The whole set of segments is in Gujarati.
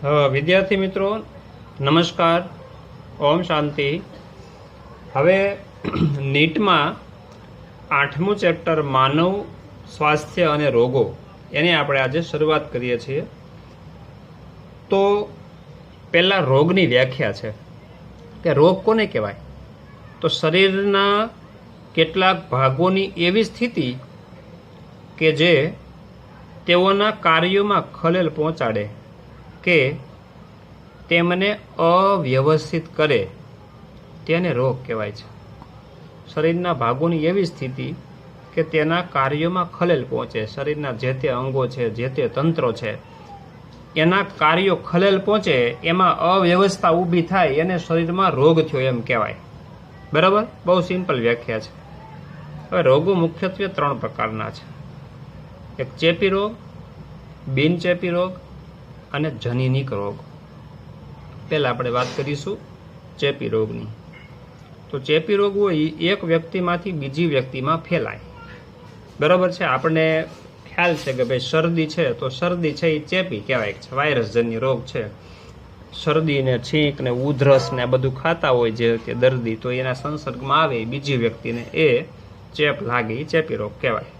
વિદ્યાર્થી મિત્રો નમસ્કાર, ઓમ શાંતિ. હવે નીટમાં 8મું ચેપ્ટર માનવ સ્વાસ્થ્ય અને રોગો એની આપણે આજે શરૂઆત કરીએ છીએ. તો પહેલાં રોગની વ્યાખ્યા છે કે રોગ કોને કહેવાય. તો શરીરના કેટલાક ભાગોની એવી સ્થિતિ કે જે તેઓના કાર્યોમાં ખલેલ પહોંચાડે કે તેમને અવ્યવસ્થિત કરે તેને રોગ કહેવાય છે. શરીરના ભાગોની એવી સ્થિતિ કે તેના કાર્યોમાં ખલેલ પહોંચે, શરીરના જે તે અંગો છે, જે તે તંત્રો છે, એના કાર્યો ખલેલ પહોંચે, એમાં અવ્યવસ્થા ઊભી થાય એને શરીરમાં રોગ થયો એમ કહેવાય. બરાબર, બહુ સિમ્પલ વ્યાખ્યા છે. હવે રોગો મુખ્યત્વે 3 પ્રકારના છે. એક ચેપી રોગ, બિનચેપી રોગ અને જનીનિક રોગ. પહેલાં આપણે વાત કરીશું ચેપી રોગની. તો ચેપી રોગ હોય એક વ્યક્તિમાંથી બીજી વ્યક્તિમાં ફેલાય. બરાબર છે. આપણને ખ્યાલ છે કે ભાઈ શરદી છે તો શરદી છે એ ચેપી કહેવાય છે, વાયરસજન્ય રોગ છે. શરદી ને છીંક ને ઉધરસ ને બધું ખાતા હોય જે કે દર્દી, તો એના સંસર્ગમાં આવે બીજી વ્યક્તિને એ ચેપ લાગે, એ ચેપી રોગ કહેવાય.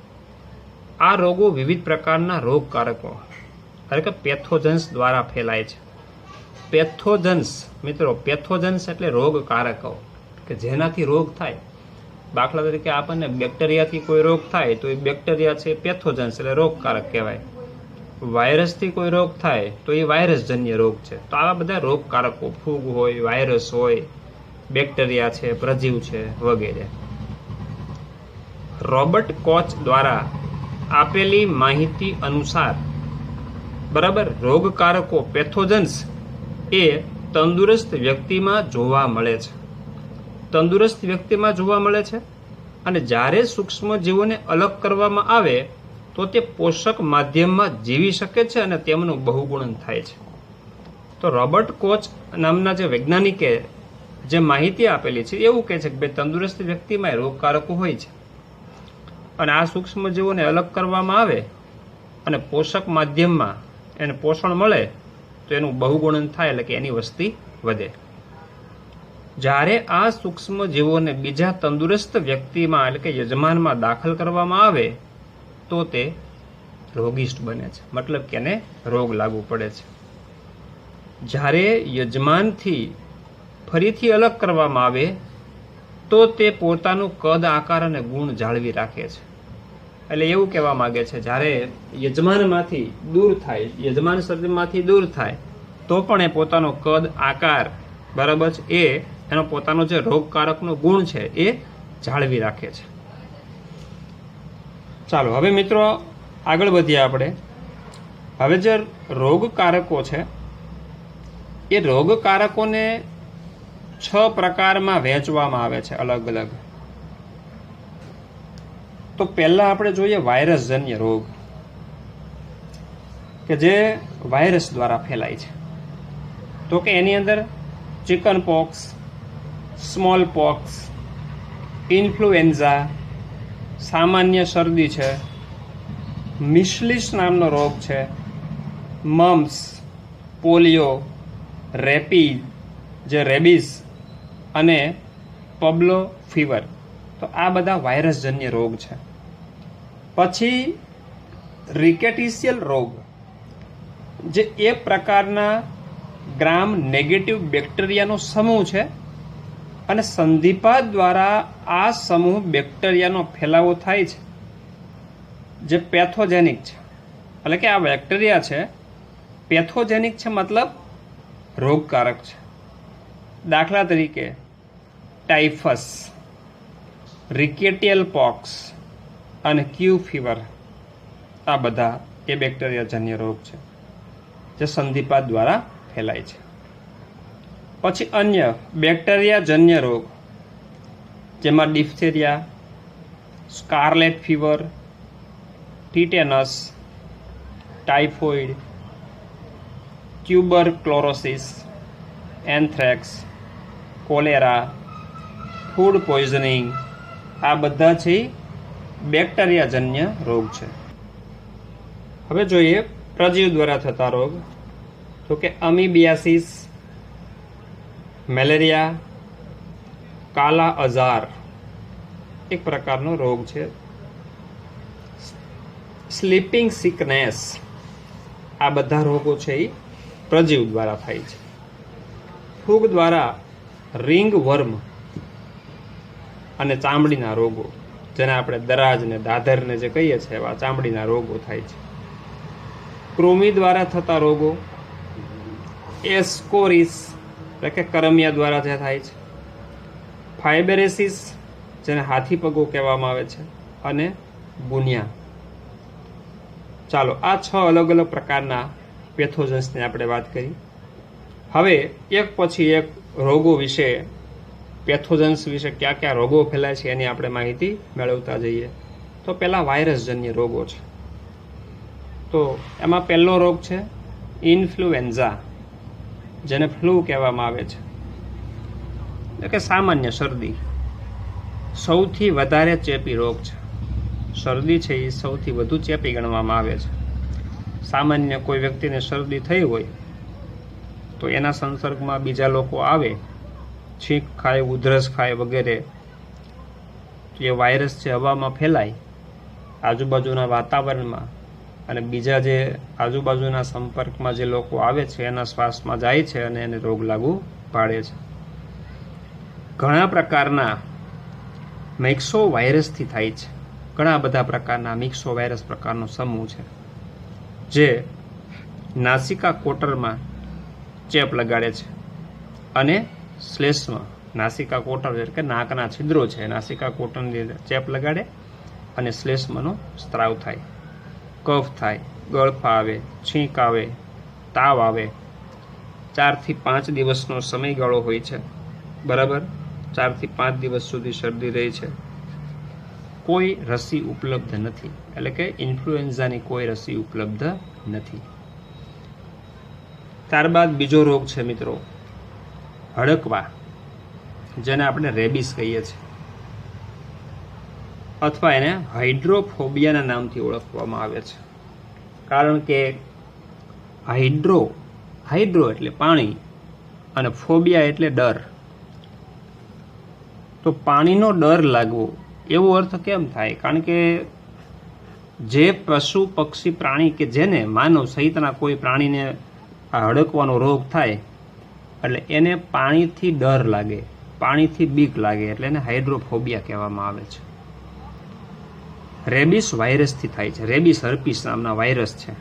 આ રોગો વિવિધ પ્રકારના રોગકારકો એટલે કે પેથોજન્સ દ્વારા ફેલાય છે. પેથોજન્સ મિત્રો, પેથોજન્સ એટલે રોગકારકો કે જેનાથી રોગ થાય. દાખલા તરીકે આપણને બેક્ટેરિયાથી કોઈ રોગ થાય તો એ બેક્ટેરિયા છે પેથોજન્સ એટલે રોગકારક કહેવાય. વાયરસથી કોઈ રોગ થાય તો એ વાયરસજન્ય રોગ છે. તો આવા બધા રોગકારકો, ફૂગ હોય, વાયરસ હોય, બેક્ટેરિયા છે, પ્રજીવ છે વગેરે. રોબર્ટ કોચ દ્વારા આપેલી માહિતી અનુસાર બરાબર રોગકારકો પેથોજન્સ એ તંદુરસ્ત વ્યક્તિમાં જોવા મળે છે. તંદુરસ્ત વ્યક્તિમાં જોવા મળે છે અને જ્યારે સૂક્ષ્મ જીવોને અલગ કરવામાં આવે તો તે પોષક માધ્યમમાં જીવી શકે છે અને તેમનું બહુગુણન થાય છે. તો રોબર્ટ કોચ નામના જે વૈજ્ઞાનિકે જે માહિતી આપેલી છે એવું કહે છે કે ભાઈ તંદુરસ્ત વ્યક્તિમાં રોગકારકો હોય છે અને આ સૂક્ષ્મ જીવોને અલગ કરવામાં આવે અને પોષક માધ્યમમાં એને પોષણ મળે તો એનું બહુગુણન થાય એટલે કે એની વસ્તી વધે. જ્યારે આ સૂક્ષ્મ જીવોને બીજા તંદુરસ્ત વ્યક્તિમાં એટલે કે યજમાનમાં દાખલ કરવામાં આવે તો તે રોગિષ્ટ બને છે, મતલબ કે એને રોગ લાગુ પડે છે. જ્યારે યજમાનથી ફરીથી અલગ કરવામાં આવે તો તે પોતાનું કદ, આકાર અને ગુણ જાળવી રાખે છે. એટલે એવું કહેવા માંગે છે જ્યારે યજમાનમાંથી દૂર થાય, યજમાન શરીરમાંથી દૂર થાય તો પણ એ પોતાનો કદ, આકાર બરાબર છે એ એનો પોતાનો જે રોગકારકનો ગુણ છે એ જાળવી રાખે છે. ચાલો હવે મિત્રો આગળ વધીએ આપણે. હવે જે રોગકારકો છે એ રોગકારકોને 6 પ્રકારમાં વહેંચવામાં આવે છે અલગ અલગ. તો પહેલા આપણે જોઈએ વાયરસજન્ય રોગ કે જે વાયરસ દ્વારા ફેલાય છે. તો કે એની અંદર chicken POX, small POX, influenza, સામાન્ય શરદી છે, મિસ્લિસ નામનો રોગ છે, મમ્સ, પોલિયો, રેબીઝ અને પબ્લો ફીવર. તો આ બધા વાયરસજન્ય રોગ છે. પછી રિકેટિશિયલ રોગ જે એક પ્રકારના ગ્રામ નેગેટિવ બેક્ટેરિયાનો સમૂહ છે અને સંધિપાત દ્વારા આ સમૂહ બેક્ટેરિયાનો ફેલાવો થાય છે જે પેથોજેનિક છે. એટલે કે આ બેક્ટેરિયા છે પેથોજેનિક છે, મતલબ રોગકારક છે. દાખલા તરીકે ટાઇફસ, રિકેટિયલ પોક્સ અને ક્યુ ફીવર, આ બધા એ બેક્ટેરિયાજન્ય રોગ છે જે સંધિપાત દ્વારા ફેલાય છે. પછી અન્ય બેક્ટેરિયાજન્ય રોગ જેમાં diphtheria, scarlet fever, tetanus, typhoid, tuberculosis, anthrax, cholera, food poisoning, આ બધા છે બેક્ટેરિયાજન્ય રોગ છે. હવે જોઈએ પ્રજીવ દ્વારા થતા રોગ. તો કે અમીબિયાસિસ, મેલેરિયા, કાલા અઝાર એક પ્રકારનો રોગ છે. સ્લીપિંગ સિકનેસ, આ બધા રોગો છે એ પ્રજીવ દ્વારા થાય છે. ફૂગ દ્વારા રિંગ વર્મ અને ચામડીના રોગો, જેને આપણે દરાજ ને દાધરને જે કહીએ છીએ એવા ચામડીના રોગો થાય છે. કૃમિ દ્વારા થતા રોગો, એસ્કોરિસ એટલે કે કરમિયા દ્વારા જે થાય છે. ફાઇબેરેસિસ, જેને હાથી પગો કહેવામાં આવે છે, અને ગુનિયા. ચાલો, આ 6 અલગ અલગ પ્રકારના પેથોજન્સની આપણે વાત કરી. હવે એક પછી એક રોગો વિશે, પેથોજન્સ વિશે કયા કયા રોગો ફેલાય છે એની આપણે માહિતી મેળવતા જઈએ. તો પહેલા વાયરસજન્ય રોગો છે. તો એમાં પહેલો રોગ છે ઇન્ફ્લુએન્ઝા, જેને ફ્લૂ કહેવામાં આવે છે, એટલે કે સામાન્ય શરદી. સૌથી વધારે ચેપી રોગ છે. શરદી છે એ સૌથી વધુ ચેપી ગણવામાં આવે છે. સામાન્ય કોઈ વ્યક્તિને શરદી થઈ હોય તો એના સંસર્ગમાં બીજા લોકો આવે, છીંક ખાય, ઉધરસ ખાય વગેરે, તો એ વાયરસ છે હવામાં ફેલાય, આજુબાજુના વાતાવરણમાં, અને બીજા જે આજુબાજુના સંપર્કમાં જે લોકો આવે છે એના શ્વાસમાં જાય છે અને એને રોગ લાગુ પાડે છે. ઘણા પ્રકારના મિક્સો વાયરસથી થાય છે. ઘણા બધા પ્રકારના મિક્સો વાયરસ પ્રકારનો સમૂહ છે, જે નાસિકા કોટરમાં ચેપ લગાડે છે અને શ્લેષ્મા, નાસિકા કોટર એટલે કે નાકના છિદ્રો છે, નાસિકા કોટરની ચેપ લગાડે અને શ્લેષ્માનો સ્ત્રાવ થાય, કફ થાય, ગળફા આવે, છીંક આવે, તાવ આવે. 4 થી 5 દિવસનો સમયગાળો હોય છે, બરાબર. 4 થી 5 દિવસ સુધી શરદી રહે છે. કોઈ રસી ઉપલબ્ધ નથી, એટલે કે ઇન્ફ્લુએન્ઝાની કોઈ રસી ઉપલબ્ધ નથી. ત્યારબાદ બીજો રોગ છે મિત્રો હડકવા, જેને આપણે રેબિસ કહીએ છીએ, અથવા એને હાઇડ્રોફોબિયાના નામથી ઓળખવામાં આવે છે. કારણ કે હાઇડ્રો એટલે પાણી અને ફોબિયા એટલે ડર. તો પાણીનો ડર લાગવો એવો અર્થ કેમ થાય? કારણ કે જે પશુ, પક્ષી, પ્રાણી કે જેને માનવ સહિતના કોઈ પ્રાણીને આ હડકવાનો રોગ થાય એટલે એને પાણીથી ડર લાગે, પાણીથી બીક લાગે, એટલે એને હાઇડ્રોફોબિયા કહેવામાં આવે છે. રેબિસ વાયરસથી થાય છે. રેબિસ હર્પીસ નામના વાયરસ છે.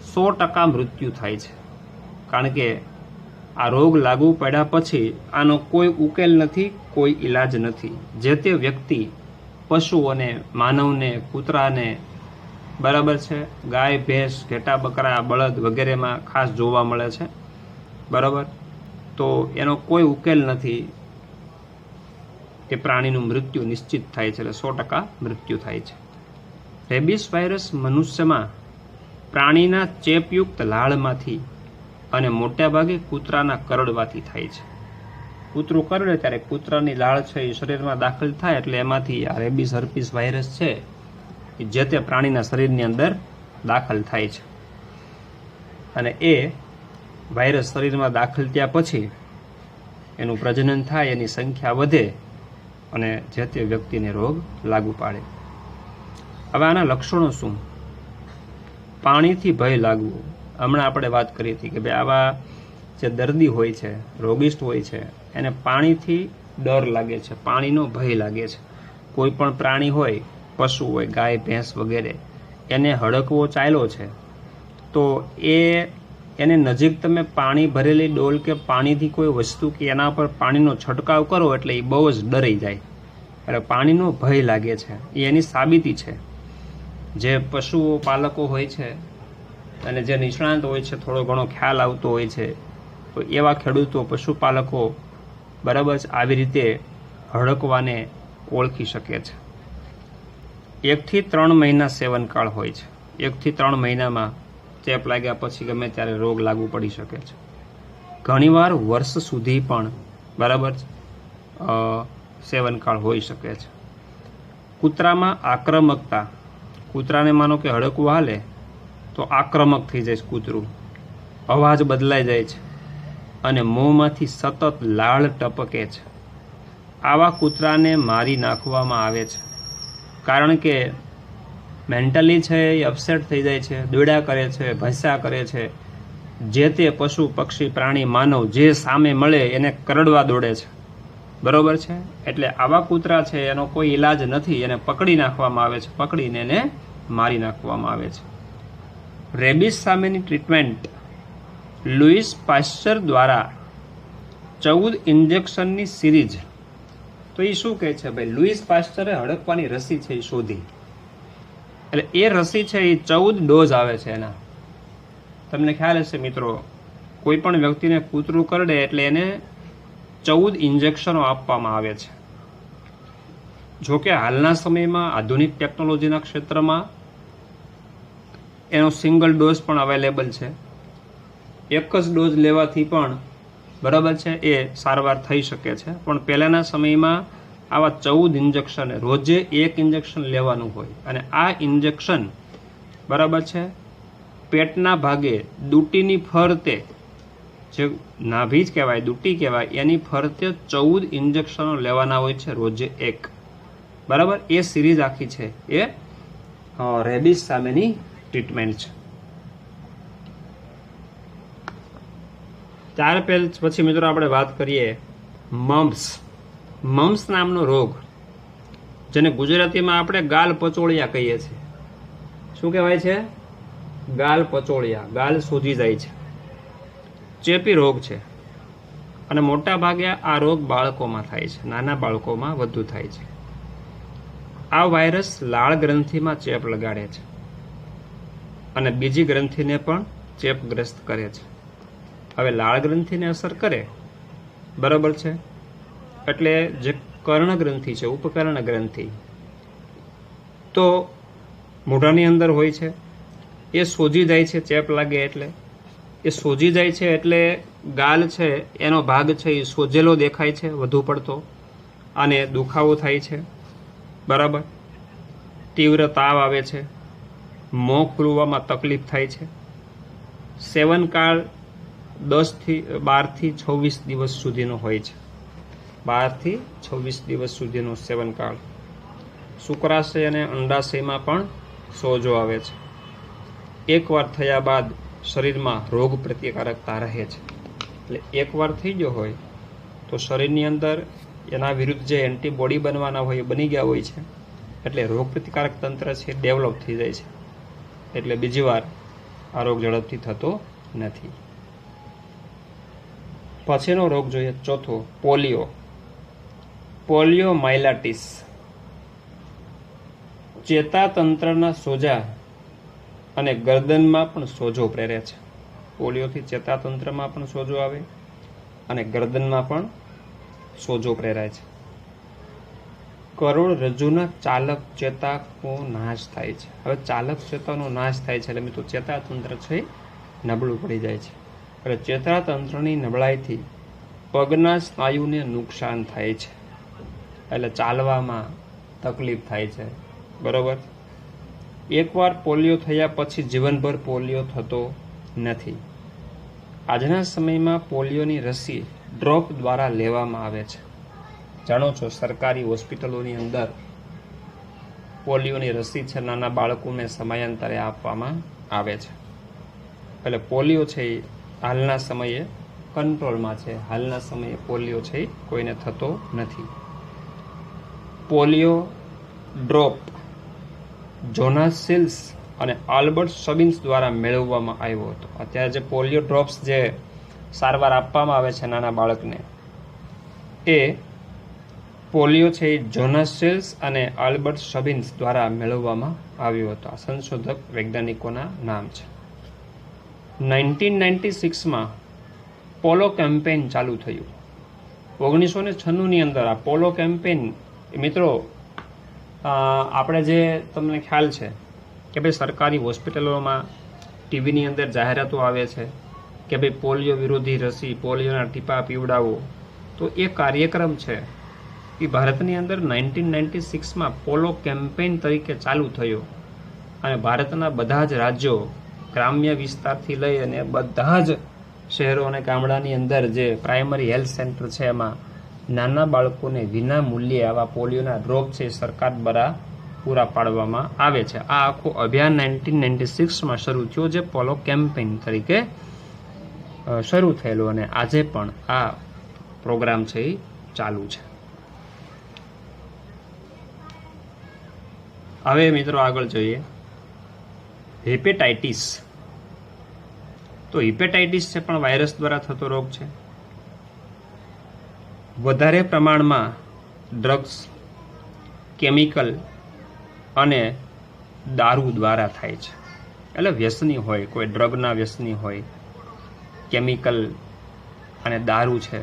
100% મૃત્યુ થાય છે. કારણ કે આ રોગ લાગુ પડ્યા પછી આનો કોઈ ઉકેલ નથી, કોઈ ઈલાજ નથી. જે તે વ્યક્તિ પશુઓને, માનવને, કૂતરાને, બરાબર છે, ગાય, ભેંસ, ઘેટા, બકરા, બળદ વગેરેમાં ખાસ જોવા મળે છે, બરાબર. તો એનો કોઈ ઉકેલ નથી. એ પ્રાણીનું મૃત્યુ નિશ્ચિત થાય છે, એટલે 100% મૃત્યુ થાય છે. રેબિસ વાયરસ મનુષ્યમાં પ્રાણીના ચેપયુક્ત લાળમાંથી અને મોટાભાગે કૂતરાના કરડવાથી થાય છે. કૂતરું કરડે ત્યારે કૂતરાની લાળ છે એ શરીરમાં દાખલ થાય, એટલે એમાંથી આ રેબિસ હર્પીસ વાયરસ છે એ જે તે પ્રાણીના શરીરની અંદર દાખલ થાય છે. અને એ વાયરસ શરીરમાં દાખલ થયા પછી એનું પ્રજનન થાય, એની સંખ્યા વધે અને જે તે વ્યક્તિને રોગ લાગુ પાડે. હવે આના લક્ષણો શું? પાણીથી ભય લાગવું. હમણાં આપણે વાત કરી હતી કે ભાઈ આવા જે દર્દી હોય છે, રોગિસ્ટ હોય છે, એને પાણીથી ડર લાગે છે, પાણીનો ભય લાગે છે. કોઈ પણ પ્રાણી હોય, પશુ હોય, ગાય, ભેંસ વગેરે, એને હડકવો ચાલ્યો છે તો એને નજીક તમે પાણી ભરેલી ડોલ કે પાણીથી કોઈ વસ્તુ કે એના પર પાણીનો છંટકાવ કરો એટલે એ બહુ જ ડરી જાય, એટલે પાણીનો ભય લાગે છે. એ એની સાબિતી છે. જે પશુઓ પાલકો હોય છે અને જે નિષ્ણાંત હોય છે, થોડો ઘણો ખ્યાલ આવતો હોય છે, તો એવા ખેડૂતો, પશુપાલકો, બરાબર છે, આવી રીતે હડકવાને ઓળખી શકે છે. 1 થી 3 મહિના સેવનકાળ હોય છે. 1 થી 3 મહિનામાં ચેપ લાગ્યા પછી ગમે ત્યારે રોગ લાગુ પડી શકે છે. ઘણીવાર વર્ષ સુધી પણ, બરાબર, સેવનકાળ હોઈ શકે છે. કૂતરામાં આક્રમકતા. કૂતરાને માનો કે હડકવું હાલે તો આક્રમક થઈ જાય કૂતરું. અવાજ બદલાઈ જાય છે અને મોંમાંથી સતત લાળ ટપકે છે. આવા કૂતરાને મારી નાખવામાં આવે છે, કારણ કે મેન્ટલી છે એ અપસેટ થઈ જાય છે, દોડ્યા કરે છે, ભસ્યા કરે છે. જે તે પશુ પક્ષી પ્રાણી માનવ જે સામે મળે એને કરડવા દોડે છે. બરોબર છે? એટલે આવા કૂતરા છે એનો કોઈ ઈલાજ નથી, એને પકડી નાખવામાં આવે છે, પકડીને એને મારી નાખવામાં આવે છે. રેબિસ સામેની ટ્રીટમેન્ટ લુઈસ પાશ્ચર દ્વારા 14 ઇન્જેક્શનની સિરીઝ. તો એ શું કહે છે ભાઈ? લુઈસ પાશ્ચરે હડકવાની રસી છે એ શોધી, એટલે એ રસી છે એ 14 ડોઝ આવે છે એના. તમને ખ્યાલ હશે મિત્રો, કોઈ પણ વ્યક્તિને કૂતરું કરડે એટલે એને 14 ઇન્જેક્શનો આપવામાં આવે છે. જોકે હાલના સમયમાં આધુનિક ટેકનોલોજીના ક્ષેત્રમાં એનો સિંગલ ડોઝ પણ અવેલેબલ છે. એક જ ડોઝ લેવાથી પણ બરાબર છે એ સારવાર થઈ શકે છે. પણ પહેલાંના સમયમાં આવા 14 ઇન્જેક્શન, રોજે એક ઇન્જેક્શન લેવાનું હોય, અને આ ઇન્જેક્શન બરાબર છે પેટના ભાગે દુટીની ફરતે, જે નાભી જ કહેવાય, દુટી કહેવાય, એની ફરતે 14 ઇન્જેક્શનો લેવાના હોય છે, રોજે એક. બરાબર? એ સિરીઝ આખી છે એ રેબિસ સામેની ટ્રીટમેન્ટ છે. ત્યાર પછી મિત્રો આપણે વાત કરીએ મમ્સ. મમ્સ નામનો રોગ, જેને ગુજરાતીમાં આપણે ગાલ પચોળિયા કહીએ છીએ. શું કહેવાય છે? ગાલ પચોળિયા. ગાલ સૂજી જાય છે. ચેપી રોગ છે અને મોટા ભાગે આ રોગ બાળકોમાં થાય છે, નાના બાળકોમાં વધુ થાય છે. આ વાયરસ લાળ ગ્રંથિમાં ચેપ લગાડે છે અને બીજી ગ્રંથિને પણ ચેપગ્રસ્ત કરે છે. હવે લાળ ગ્રંથિને અસર કરે, બરાબર છે, એટલે જે કર્ણ ગ્રંથિ છે, ઉપકર્ણ ગ્રંથિ, તો મોઢાની અંદર હોય છે, એ સોજી જાય છે. ચેપ લાગે એટલે એ સોજી જાય છે, એટલે ગાલ છે એનો ભાગ છે એ સોજેલો દેખાય છે વધુ પડતો, અને દુખાવો થાય છે. બરાબર? તીવ્ર તાવ આવે છે, મોં ખુલવામાં તકલીફ થાય છે. સેવનકાળ 12 થી 26 દિવસ સુધીનો હોય છે. 12 થી 26 દિવસ સુધીનો સેવનકાળ. શુક્રાશય અને અંડાશયમાં પણ સોજો આવે છે. એકવાર થયા બાદ શરીરમાં રોગ પ્રતિકારકતા રહે છે. એટલે એકવાર થઈ ગયો હોય તો શરીરની અંદર એના વિરુદ્ધ જે એન્ટીબોડી બનવાના હોય એ બની ગયા હોય છે, એટલે રોગ પ્રતિકારક તંત્ર છે ડેવલપ થઈ જાય છે. એટલે બીજી વાર આ રોગ ઝડપથી થતો નથી. પછીનો રોગ જોઈએ, ચોથો, પોલિયો. પોલિયોમાઇલાઇટિસ ચેતાતંત્રના સોજા અને ગરદનમાં પણ સોજો પ્રેરે છે. પોલિયોથી ચેતાતંત્રમાં પણ સોજો આવે અને ગરદનમાં પણ સોજો પ્રેરાય છે. કરોડરજ્જુના ચાલક ચેતાનો નાશ થાય છે. હવે ચાલક ચેતાનો નાશ થાય છે એટલે મિત્રો ચેતાતંત્ર છે નબળું પડી જાય છે. એટલે ચેતાતંત્રની નબળાઈથી પગના સ્નાયુને નુકસાન થાય છે, એટલે ચાલવામાં તકલીફ થાય છે. બરોબર? એકવાર પોલિયો થયા પછી જીવનભર પોલિયો થતો નથી. આજના સમયમાં પોલિયોની રસી ડ્રોપ દ્વારા લેવામાં આવે છે. જાણો છો, સરકારી હોસ્પિટલોની અંદર પોલિયોની રસી છે નાના બાળકોને સમયાંતરે આપવામાં આવે છે. એટલે પોલિયો છે એ હાલના સમયે કંટ્રોલમાં છે. હાલના સમયે પોલિયો છે એ કોઈને થતો નથી. પોલિયો ડ્રોપ જોનાસ સિલ્સ અને આલ્બર્ટ સબિન્સ દ્વારા મેળવવામાં આવ્યો હતો. અત્યારે જે પોલિયો ડ્રોપ્સ જે સારવાર આપવામાં આવે છે નાના બાળકને, એ પોલિયો છે એ જોનાસ સિલ્સ અને આલ્બર્ટ સબિન્સ દ્વારા મેળવવામાં આવ્યો હતો. આ સંશોધક વૈજ્ઞાનિકોના નામ છે. 1996માં પોલો કેમ્પેઇન ચાલુ થયું. 1996ની અંદર આ પોલો કેમ્પેઇન, મિત્રો આપણે જે તમને ખ્યાલ છે કે ભાઈ સરકારી હોસ્પિટલોમાં ટીવીની અંદર જાહેરાતો આવે છે કે ભાઈ પોલિયો વિરોધી રસી, પોલિયોના ટીપા પીવડાવો. તો એ કાર્યક્રમ છે એ ભારતની અંદર 1996માં પોલો કેમ્પેઇન તરીકે ચાલુ થયો અને ભારતના બધા જ રાજ્યો ગ્રામ્ય વિસ્તારથી લઈ અને બધા જ શહેરો અને ગામડાની અંદર જે પ્રાઇમરી હેલ્થ સેન્ટર છે એમાં નાના બાળકોને વિના મૂલ્યે આવા પોલિયોના ડ્રોપ છે સરકાર દ્વારા પૂરા પાડવામાં આવે છે. આ આખું અભિયાન 1996માં શરૂ થયું, જે પોલો કેમ્પેઇન તરીકે શરૂ થયેલું અને આજે પણ આ પ્રોગ્રામ છે એ ચાલુ છે. હવે મિત્રો આગળ જોઈએ હિપેટાઇટિસ. તો હિપેટાઇટિસ છે પણ વાયરસ દ્વારા થતો રોગ છે. વધારે પ્રમાણમાં ડ્રગ્સ, કેમિકલ અને દારૂ દ્વારા થાય છે. એટલે વ્યસની હોય, કોઈ ડ્રગના વ્યસની હોય, કેમિકલ અને દારૂ છે,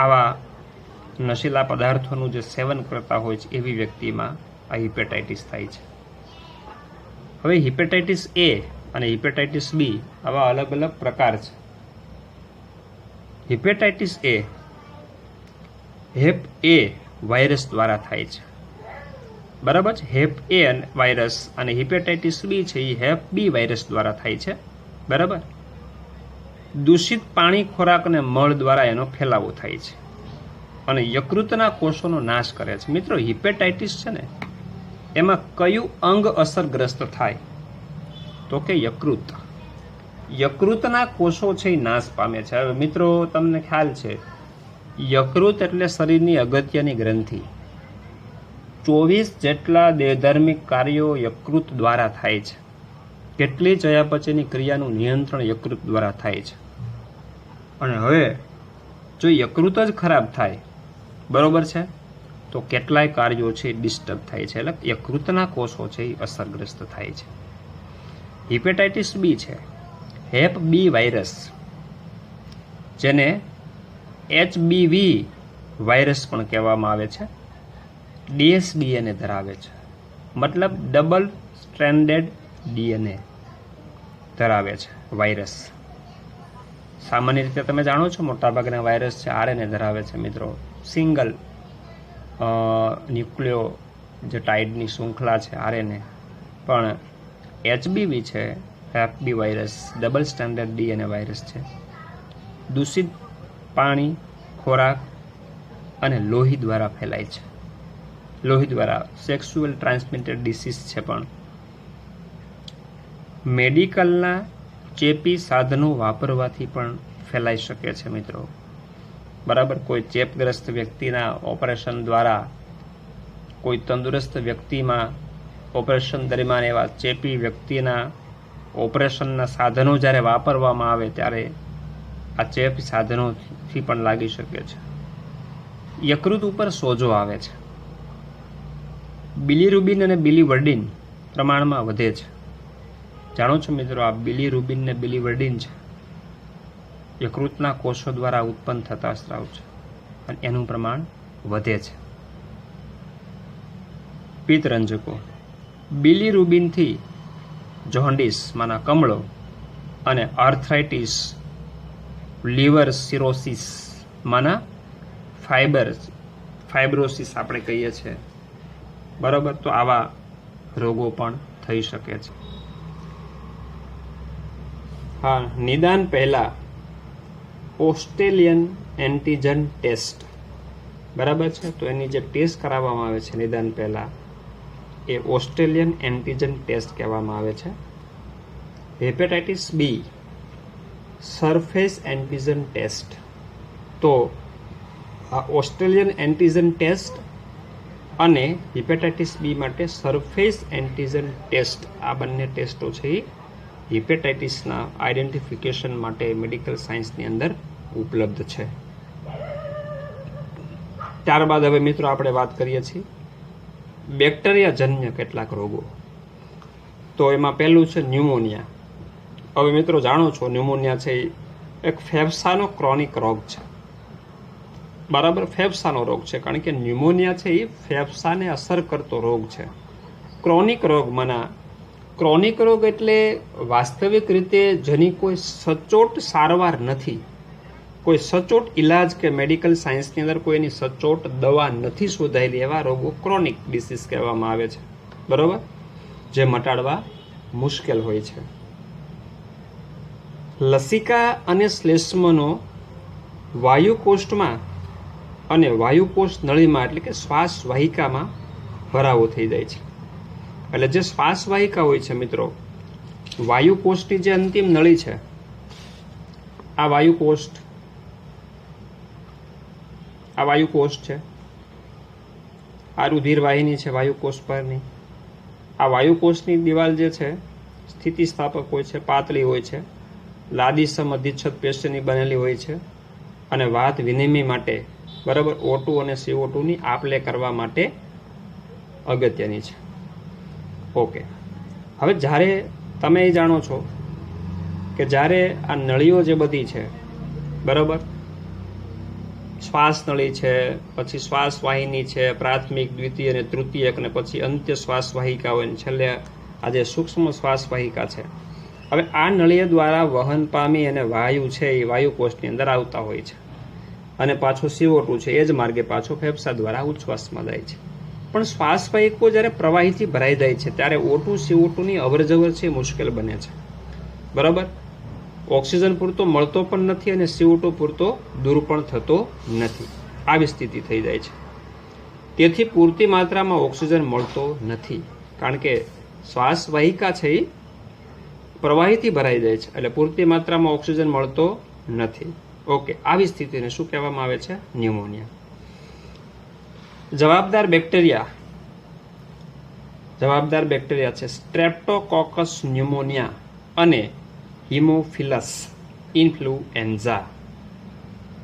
આવા નશીલા પદાર્થોનું જે સેવન કરતા હોય છે એવી વ્યક્તિમાં આ હિપેટાઇટિસ થાય છે. હવે હિપેટાઇટિસ એ અને હિપેટાઇટિસ બી આવા અલગ અલગ પ્રકાર છે. હિપેટાઇટિસ એ હેપ એ વાયરસ દ્વારા થાય છે, બરાબર છે. હેપ એ વાયરસ અને હિપેટાઇટિસ બી છે એ હેપ બી વાયરસ દ્વારા થાય છે, બરાબર. દૂષિત પાણી, ખોરાક અને મળ દ્વારા એનો ફેલાવો થાય છે અને યકૃતના કોષોનો નાશ કરે છે. મિત્રો હિપેટાઇટિસ છે ને એમાં કયું અંગ અસરગ્રસ્ત થાય તો કે યકૃત. યકૃતના કોષો છે એ નાશ પામે છે. હવે મિત્રો તમને ખ્યાલ છે યકૃત એટલે શરીરની અગત્યની ગ્રંથિ. 24 જેટલા દેહધાર્મિક કાર્યો યકૃત દ્વારા થાય છે. કેટલી ચયાપચયની ક્રિયાનું નિયંત્રણ યકૃત દ્વારા થાય છે. અને હવે જો યકૃત જ ખરાબ થાય, બરોબર છે, તો કેટલાય કાર્યો છે ડિસ્ટર્બ થાય છે, એટલે યકૃતના કોષો છે એ અસરગ્રસ્ત થાય છે. હિપેટાઇટિસ બી છે હેપ બી વાયરસ, જેને HBV વાયરસ પણ કહેવામાં આવે છે. DSDNA ધરાવે છે, મતલબ ડબલ સ્ટ્રેન્ડેડ DNA ધરાવે છે વાયરસ. સામાન્ય રીતે તમે જાણો છો મોટાભાગના વાયરસ છે RNA ધરાવે છે મિત્રો. સિંગલ ન્યુક્લિયો જે ટાઇડની શૃંખલા છે RNA, પણ HBV છે hep B virus double standard DNA virus છે. દૂષિત પાણી, ખોરાક અને લોહી દ્વારા ફેલાય છે. લોહી દ્વારા સેક્સ્યુઅલ ટ્રાન્સમિટેડ ડિસીઝ છે. પણ મેડિકલના ચેપી સાધનો વાપરવાથી પણ ફેલાઈ શકે છે મિત્રો, બરાબર. કોઈ ચેપગ્રસ્ત વ્યક્તિના ઓપરેશન દ્વારા કોઈ તંદુરસ્ત વ્યક્તિમાં ઓપરેશન દરમિયાન એવા ચેપી વ્યક્તિના ઓપરેશનના સાધનો જ્યારે વાપરવામાં આવે ત્યારે આ ચેપ સાધનોથી પણ લાગી શકે છે. યકૃત ઉપર સોજો આવે છે. બિલીરુબિન અને બિલીવર્ડિન પ્રમાણમાં વધે છે. જાણો છો મિત્રો આ બિલીરુબિન ને બિલીવર્ડિન છે યકૃતના કોષો દ્વારા ઉત્પન્ન થતા સ્રાવ છે અને એનું પ્રમાણ વધે છે. પિત્તરંજકો. બિલીરુબિનથી જોન્ડિસ માના કમળો અને આર્થરાઇટિસ, લીવર સિરોસિસ માના ફાઇબ્રોસિસ આપણે કહીએ છીએ, બરાબર. તો આવા રોગો પણ થઈ શકે છે. હા, નિદાન પહેલા ઓસ્ટ્રેલિયન એન્ટીજન ટેસ્ટ, બરાબર છે. તો એની જે ટેસ્ટ કરાવવામાં આવે છે નિદાન પહેલા એ ઓસ્ટ્રેલિયન એન્ટીજન ટેસ્ટ કહેવામાં આવે છે. હેપેટાઇટિસ બી સરફેસ એન્ટીજન ટેસ્ટ. તો આ ઓસ્ટ્રેલિયન એન્ટીજન ટેસ્ટ અને હિપેટાઇટિસ બી માટે સરફેસ એન્ટીજન ટેસ્ટ, આ બંને ટેસ્ટો છે એ હિપેટાઇટિસના આઈડેન્ટિફિકેશન માટે મેડિકલ સાયન્સની અંદર ઉપલબ્ધ છે. ત્યારબાદ હવે મિત્રો આપણે વાત કરીએ છીએ બેક્ટેરિયાજન્ય કેટલાક રોગો. તો એમાં પહેલું છે ન્યુમોનિયા. હવે મિત્રો જાણો છો ન્યુમોનિયા છે એક ફેફસાનો ક્રોનિક રોગ છે, બરાબર. ફેફસાનો રોગ છે, કારણ કે ન્યુમોનિયા છે એ ફેફસાને અસર કરતો રોગ છે. ક્રોનિક રોગ મના ક્રોનિક રોગ એટલે વાસ્તવિક રીતે જેની કોઈ સચોટ સારવાર નથી, કોઈ સચોટ ઇલાજ કે મેડિકલ સાયન્સની અંદર કોઈ એની સચોટ દવા નથી શોધાયેલી, એવા રોગો ક્રોનિક ડિસીઝ કહેવામાં આવે છે, બરાબર, જે મટાડવા મુશ્કેલ હોય છે. લસિકા અને શ્લેષ્મનો વાયુકોષ્ઠમાં અને વાયુકોષ નળીમાં એટલે કે શ્વાસ વાહિકામાં ભરાવો થઈ જાય છે. એટલે જે શ્વાસ વાહિકા હોય છે મિત્રો, વાયુકોષની જે અંતિમ નળી છે, આ વાયુકોષ છે, આ રુધિર વાહિની છે વાયુકોષ પરની. આ વાયુકોષની દિવાલ જે છે સ્થિતિસ્થાપક હોય છે, પાતળી હોય છે, લાદીસમ અધિચ્છદ પેશીની બનેલી હોય છે અને વાત વિનિમય માટે બરાબર O2 અને CO2 ની આપ-લે કરવા માટે અગત્યની છે. ઓકે, હવે જ્યારે તમે એ જાણો છો કે જ્યારે આ નળીઓ જે બધી છે બરાબર, શ્વાસ નળી છે, પછી શ્વાસ વાહિની છે, પ્રાથમિક, દ્વિતીય અને તૃતીયક, અને પછી અંત્ય શ્વાસ વાહિકા હોય ને છેલ્લે આ જે સૂક્ષ્મ શ્વાસ વાહિકા છે. હવે આ નળીઓ દ્વારા વહન પામી અને વાયુ છે એ વાયુકોષની અંદર આવતા હોય છે અને પાછો CO2 છે એ જ માર્ગે પાછો ફેફસા દ્વારા ઉચ્છ્વાસમાં જાય છે. પણ શ્વાસ વાહિકો જ્યારે પ્રવાહીથી ભરાઈ જાય છે ત્યારે O2 CO2 ની અવરજવર છે મુશ્કેલ બને છે. બરાબર, ઓક્સિજન પૂરતો મળતો પણ નથી અને CO2 પૂરતો દૂર પણ થતો નથી. આવી સ્થિતિ થઈ જાય છે. તેથી પૂરતી માત્રામાં ઓક્સિજન મળતો નથી, કારણ કે શ્વાસ વાહિકા છે એ પ્રવાહીથી ભરાઈ જાય છે એટલે પૂરતી માત્રામાં ઓક્સિજન મળતો નથી. ઓકે, આવી સ્થિતિને શું કહેવામાં આવે છે? ન્યુમોનિયા. જવાબદાર બેક્ટેરિયા છે સ્ટ્રેપ્ટોકોકસ ન્યુમોનિયા અને હિમોફિલસ ઇન્ફ્લુએન્ઝા.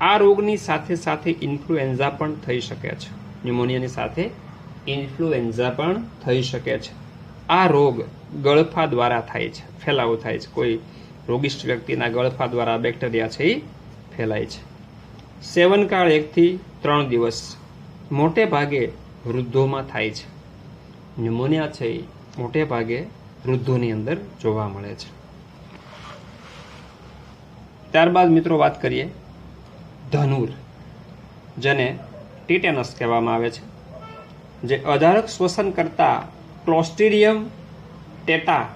આ રોગની સાથે સાથે ઇન્ફ્લુએન્ઝા પણ થઈ શકે છે. ન્યુમોનિયાની સાથે ઇન્ફ્લુએન્ઝા પણ થઈ શકે છે. આ રોગ ગળફા દ્વારા થાય છે, ફેલાવો થાય છે. કોઈ રોગિષ્ઠ વ્યક્તિના ગળફા દ્વારા બેક્ટેરિયા છે એ ફેલાય છે. સેવનકાળ 1 થી 3 દિવસ, મોટે ભાગે વૃદ્ધોમાં થાય છે. ન્યુમોનિયા છે એ મોટે ભાગે વૃદ્ધોની અંદર જોવા મળે છે. ત્યારબાદ મિત્રો વાત કરીએ ધનુર, જેને ટીટેનસ કહેવામાં આવે છે, જે અધારક શ્વસન કરતા ક્લોસ્ટ્રીડિયમ ટેટા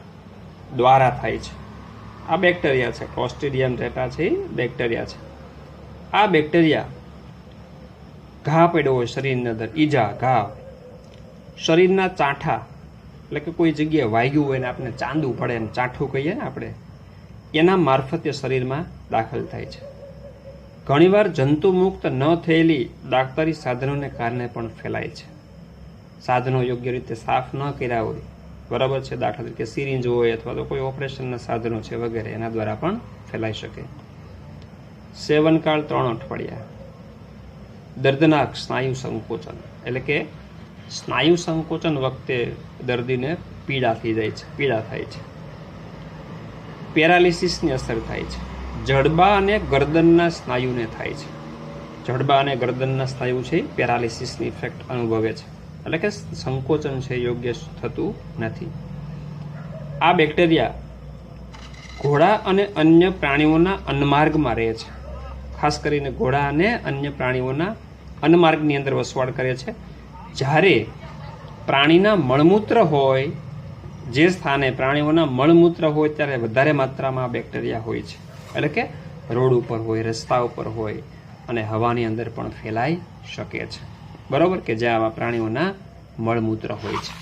દ્વારા થાય છે. આ બેક્ટેરિયા છે, ક્લોસ્ટ્રીડિયમ ટેટા છે એ બેક્ટેરિયા છે. આ બેક્ટેરિયા ઘા પડ્યો હોય શરીરની અંદર, ઈજા, ઘા, શરીરના ચાંઠા એટલે કે કોઈ જગ્યાએ વાગ્યું હોય ને આપણે ચાંદવું પડે ને ચાંઠું કહીએ ને આપણે, એના મારફતે શરીરમાં દાખલ થાય છે. ઘણીવાર જંતુમુક્ત ન થયેલી દાક્તરી સાધનોને કારણે પણ ફેલાય છે. સાધનો યોગ્ય રીતે સાફ ન કર્યા હોય, બરાબર છે, દાખલા તરીકે સિરિંજ હોય અથવા તો કોઈ ઓપરેશનના સાધનો છે વગેરે, એના દ્વારા પણ ફેલાઈ શકે. સેવનકાળ 3 અઠવાડિયા. દર્દનાક સ્નાયુ સંકોચન એટલે કે સ્નાયુ સંકોચન વખતે દર્દીને પીડા થાય છે. પેરાલિસિસની અસર થાય છે. જડબા અને ગરદનના સ્નાયુને થાય છે. જડબા અને ગરદનના સ્નાયુ છે પેરાલિસિસની ઇફેક્ટ અનુભવે છે, એટલે કે સંકોચન છે યોગ્ય થતું નથી. આ બેક્ટેરિયા ઘોડા અને અન્ય પ્રાણીઓના અન્નમાર્ગમાં રહે છે. ખાસ કરીને ઘોડા અને અન્ય પ્રાણીઓના અન્નમાર્ગની અંદર વસવાટ કરે છે. જ્યારે પ્રાણીના મળમૂત્ર હોય, જે સ્થાને પ્રાણીઓના મળમૂત્ર હોય ત્યારે વધારે માત્રામાં બેક્ટેરિયા હોય છે, એટલે કે રોડ ઉપર હોય, રસ્તા ઉપર હોય અને હવાની અંદર પણ ફેલાઈ શકે છે. બરાબર, કે જ્યાં આવા પ્રાણીઓના મળમૂત્ર હોય છે.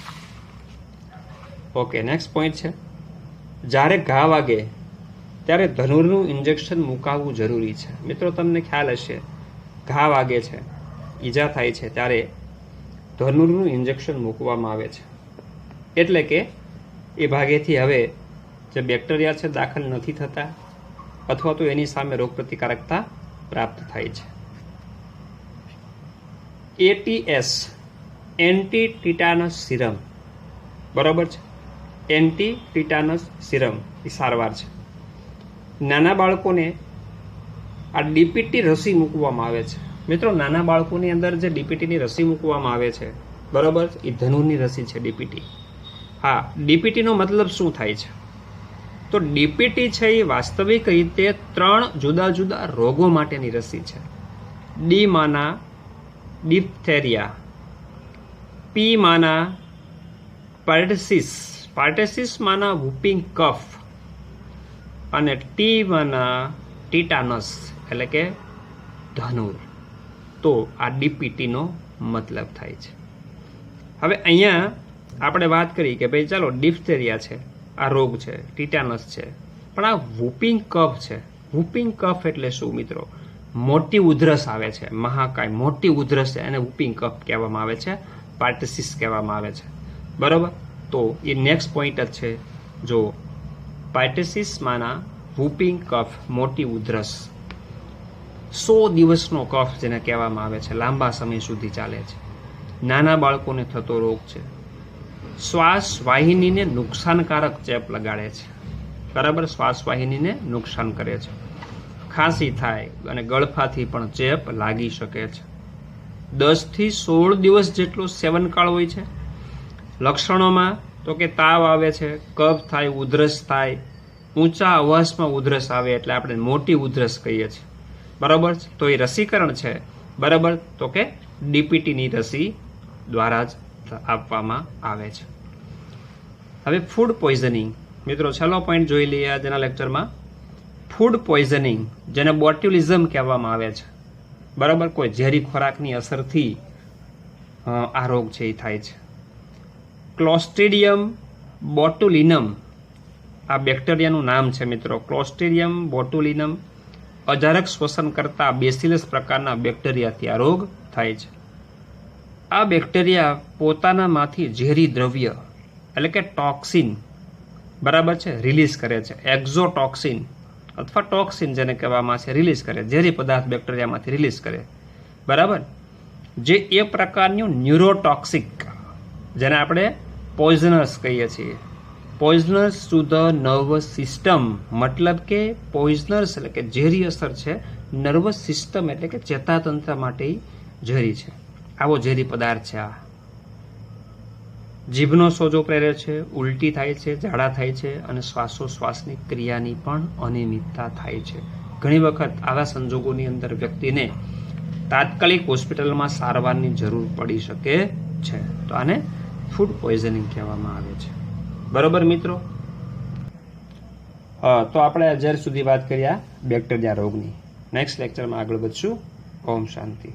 ઓકે, નેક્સ્ટ પોઈન્ટ છે જ્યારે ઘા વાગે ત્યારે ધનુરનું ઇન્જેક્શન મુકાવવું જરૂરી છે. મિત્રો તમને ખ્યાલ હશે, ઘા વાગે છે, ઈજા થાય છે ત્યારે ધનુરનું ઇન્જેક્શન મૂકવામાં આવે છે. એટલે કે એ ભાગેથી હવે જે બેક્ટેરિયા છે દાખલ નથી થતા અથવા તો એની સામે રોગપ્રતિકારકતા પ્રાપ્ત થાય છે. ATS એન્ટી ટીટાનસ સિરમ, બરાબર છે, એન્ટી ટીટાનસ સિરમ એ સારવાર છે. નાના બાળકોને આ ડીપીટી રસી મૂકવામાં આવે છે. મિત્રો, નાના બાળકોની અંદર જે ડીપીટીની રસી મૂકવામાં આવે છે, બરાબર, એ ધનુરની રસી છે ડીપીટી. હા, ડીપીટીનો મતલબ શું થાય છે? તો ડીપીટી છે એ વાસ્તવિક રીતે 3 જુદા જુદા રોગો માટેની રસી છે. ડી માના ડિપ્થેરિયા, પી માના પર્ટસિસ પાર્ટેસિસમાંના વૂપિંગ કફ અને ટીમાંના ટીટાનસ એટલે કે ધનુર. તો આ ડીપીટીનો મતલબ થાય છે. હવે અહીંયા આપણે વાત કરી કે ભાઈ ચાલો ડિફ્થેરિયા છે, આ રોગ છે, ટીટાનસ છે, પણ આ વૂપિંગ કફ છે. વૂપિંગ કફ એટલે શું મિત્રો? મોટી ઉધરસ આવે છે, મહાકાય મોટી ઉધરસ છે, એને વૂપિંગ કફ કહેવામાં આવે છે, પાર્ટેસિસ કહેવામાં આવે છે. બરાબર? તો એ નેક્સ્ટ પોઈન્ટ જ છે. જો પાર્ટેસિસમાંના વૂપિંગ કફ, મોટી ઉધરસ, 100 દિવસનો કફ જેને કહેવામાં આવે છે, લાંબા સમય સુધી ચાલે છે, નાના બાળકોને થતો રોગ છે, શ્વાસ વાહિનીને નુકસાનકારક ચેપ લગાડે છે. બરાબર? શ્વાસ વાહિનીને નુકસાન કરે છે. ખાંસી થાય અને ગળફાથી પણ ચેપ લાગી શકે છે. 10 થી 16 દિવસ જેટલો સેવનકાળ હોય છે. લક્ષણોમાં તો કે તાવ આવે છે, કફ થાય, ઉધરસ થાય, ઊંચા અવાજમાં ઉધરસ આવે એટલે આપણે મોટી ઉધરસ કહીએ છીએ. બરાબર? તો એ રસીકરણ છે. બરાબર? તો કે ડીપીટીની રસી દ્વારા જ આપવામાં આવે છે. હવે ફૂડ પોઈઝનિંગ મિત્રો, છેલ્લો પોઈન્ટ જોઈ લઈએ આજના લેક્ચરમાં. ફૂડ પોઈઝનિંગ, જેને બોટ્યુલિઝમ કહેવામાં આવે છે. બરાબર? કોઈ ઝેરી ખોરાકની અસરથી આ રોગ છે એ થાય છે. ક્લોસ્ટ્રીડિયમ બોટુલિનમ આ બેક્ટેરિયાનું નામ છે મિત્રો. ક્લોસ્ટ્રીડિયમ બોટુલિનમ અજારક શ્વસન કરતા બેસિલસ પ્રકારના બેક્ટેરિયાથી આ રોગ થાય છે. આ બેક્ટેરિયા પોતાનામાંથી ઝેરી દ્રવ્ય એટલે કે ટોક્સિન, બરાબર છે, રિલીઝ કરે છે. એક્ઝોટોક્સિન અથવા ટોક્સિન જેને કહેવામાં છે, રિલીઝ કરે, ઝેરી પદાર્થ બેક્ટેરિયામાંથી રિલીઝ કરે. બરાબર? જે એ પ્રકારનું ન્યુરોટોક્સિક, જેને આપણે પોઈઝનસ કહીએ છીએ. Poisonous to the nervous system, મતલબ કે પોઈઝનસ એટલે કે ઝેરી અસર છે, નર્વસ સિસ્ટમ એટલે કે ચેતાતંત્ર માટે ઝેરી છે. આવો ઝેરી પદાર્થ છે આ. જીભનો સોજો પ્રેરે છે, ઉલટી થાય છે, ઝાડા થાય છે અને શ્વાસોશ્વાસની ક્રિયાની પણ અનિયમિતતા થાય છે. ઘણી વખત આવા સંજોગોની અંદર વ્યક્તિને તાત્કાલિક હોસ્પિટલમાં સારવારની જરૂર પડી શકે છે. તો આને ફૂડ પોઈઝનિંગ કહેવામાં આવે છે. બરોબર મિત્રો? તો આપણે અત્યાર સુધી વાત કર્યા બેક્ટેરિયા રોગની. નેક્સ્ટ લેક્ચરમાં આગળ વધશું. ઓમ શાંતિ.